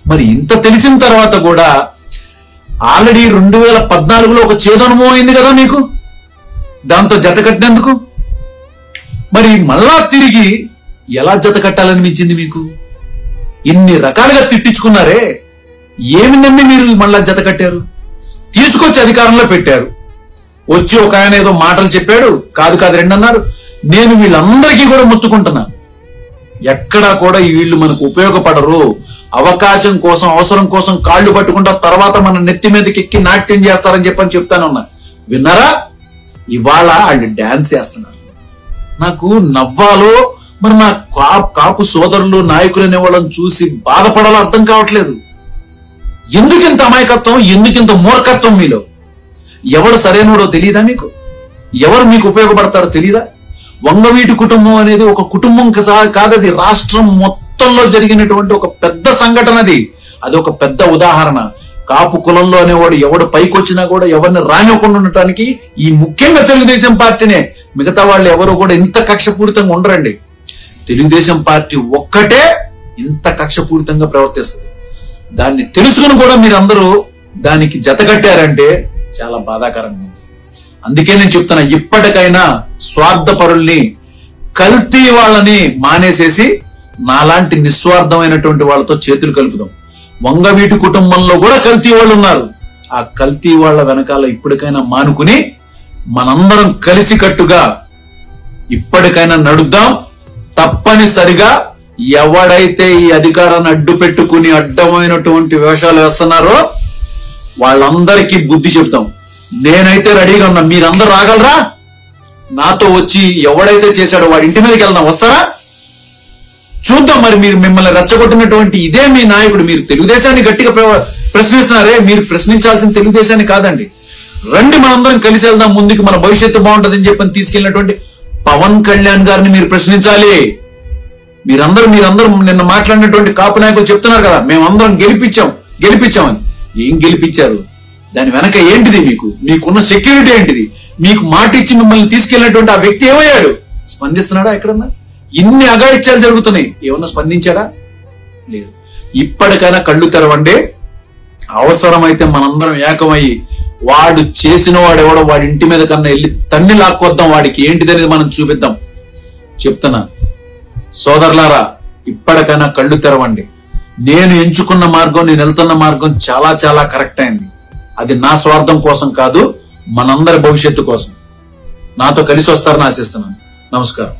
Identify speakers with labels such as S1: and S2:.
S1: మరి ఇంత తెలిసిన తర్వాత కూడా ఆల్రెడీ 2014లో ఒక చేదు అనుభవం అయింది కదా మీకు, దాంతో జత కట్టినందుకు. మరి మళ్ళా తిరిగి ఎలా జత కట్టాలనిపించింది మీకు? ఇన్ని రకాలుగా తిట్టించుకున్నారే, ఏమి నమ్మి మీరు మళ్ళా జత కట్టారు? తీసుకొచ్చి అధికారంలో పెట్టారు. వచ్చి ఒక ఆయన ఏదో మాటలు చెప్పాడు, కాదు రెండన్నారు. నేను వీళ్ళందరికీ కూడా మొత్తుకుంటున్నా, ఎక్కడా కూడా వీళ్ళు మనకు ఉపయోగపడరు. అవకాశం కోసం, అవసరం కోసం కాళ్ళు పట్టుకుంటా తర్వాత మన నెత్తి మీదకి ఎక్కి నాట్యం చేస్తారని చెప్పని చెప్తానున్నా. విన్నారా? ఇవాళ వాళ్ళు డాన్స్ చేస్తున్నారు. నాకు నవ్వాలో మరి నా కాపు సోదరులు నాయకులు అనే వాళ్ళని చూసి బాధపడాలో అర్థం కావట్లేదు. ఎందుకింత అమాయకత్వం, ఎందుకింత మూర్ఖత్వం మీలో? ఎవడు సరైనడో తెలియదా మీకు? ఎవరు మీకు ఉపయోగపడతారో తెలియదా? వంగవీటి కుటుంబం అనేది ఒక కుటుంబం కాదది, రాష్ట్రం మొత్తంలో జరిగినటువంటి ఒక పెద్ద సంఘటన. అది ఒక పెద్ద ఉదాహరణ. కాపు కులంలో అనేవాడు ఎవడు పైకి వచ్చినా కూడా ఎవరిని రానివ్వకుండా ఉండటానికి ఈ ముఖ్యంగా తెలుగుదేశం పార్టీనే. మిగతా వాళ్ళు ఎవరు కూడా ఇంత కక్షపూరితంగా ఉండరండి. తెలుగుదేశం పార్టీ ఒక్కటే ఇంత కక్షపూరితంగా ప్రవర్తిస్తుంది. దాన్ని తెలుసుకుని కూడా మీరందరూ దానికి జత కట్టారంటే చాలా బాధాకరంగా ఉంది. అందుకే నేను చెప్తున్నా, ఇప్పటికైనా స్వార్థపరుల్ని, కల్తీ వాళ్ళని మానేసేసి నాలాంటి నిస్వార్థమైనటువంటి వాళ్ళతో చేతులు కలుపుదాం. వంగవీటి కుటుంబంలో కూడా కల్తీ వాళ్ళు ఉన్నారు. ఆ కల్తీ వాళ్ళ వెనకాల ఇప్పటికైనా మానుకుని మనందరం కలిసికట్టుగా ఇప్పటికైనా నడుద్దాం. తప్పనిసరిగా ఎవడైతే ఈ అధికారాన్ని అడ్డు పెట్టుకుని అడ్డమైనటువంటి వేషాలు వేస్తున్నారో వాళ్ళందరికీ బుద్ధి చెప్తాం. నేనైతే రెడీగా ఉన్నా. మీరందరూ రాగలరా? నాతో వచ్చి ఎవడైతే చేశాడో వాడి ఇంటి మీదకి వెళ్దాం. వస్తారా? చూద్దాం. మరి మీరు మిమ్మల్ని రెచ్చగొట్టినటువంటి ఇదే మీ నాయకుడు. మీరు తెలుగుదేశాన్ని గట్టిగా ప్రశ్నిస్తున్నారే, మీరు ప్రశ్నించాల్సిన తెలుగుదేశాన్ని కాదండి. రండి మనందరం కలిసి వెళ్దాం ముందుకు, మన భవిష్యత్తు బాగుంటుందని చెప్పని తీసుకెళ్లినటువంటి పవన్ కళ్యాణ్ గారిని మీరు ప్రశ్నించాలి. మీరందరూ నిన్న మాట్లాడినటువంటి కాపు నాయకులు చెప్తున్నారు కదా, మేమందరం గెలిపించామని. ఏం గెలిపించారు? దాని వెనక ఏంటిది? మీకున్న సెక్యూరిటీ ఏంటిది? మీకు మాట ఇచ్చి మిమ్మల్ని తీసుకెళ్లినటువంటి ఆ వ్యక్తి ఏమయ్యాడు? స్పందిస్తున్నాడా? ఎక్కడన్నా? ఇన్ని అఘాయిత్యాలు జరుగుతున్నాయి, ఏమన్నా స్పందించాడా? లేదు. ఇప్పటికైనా కళ్ళు తెరవండి. అవసరమైతే మనందరం ఏకమయ్యి వాడు చేసిన వాడు ఎవడో వాడి ఇంటి మీద కన్నా వెళ్ళి తన్ని లాక్కొద్దాం. వాడికి ఏంటిదనేది మనం చూపిద్దాం. చెప్తున్నా సోదరులారా, ఇప్పటికైనా కళ్ళు తెరవండి. నేను ఎంచుకున్న మార్గం, నేను వెళ్తున్న మార్గం చాలా చాలా కరెక్ట్ అయింది. అది నా స్వార్థం కోసం కాదు, మనందరి భవిష్యత్తు కోసం. నాతో కలిసి వస్తారని ఆశిస్తున్నాను. నమస్కారం.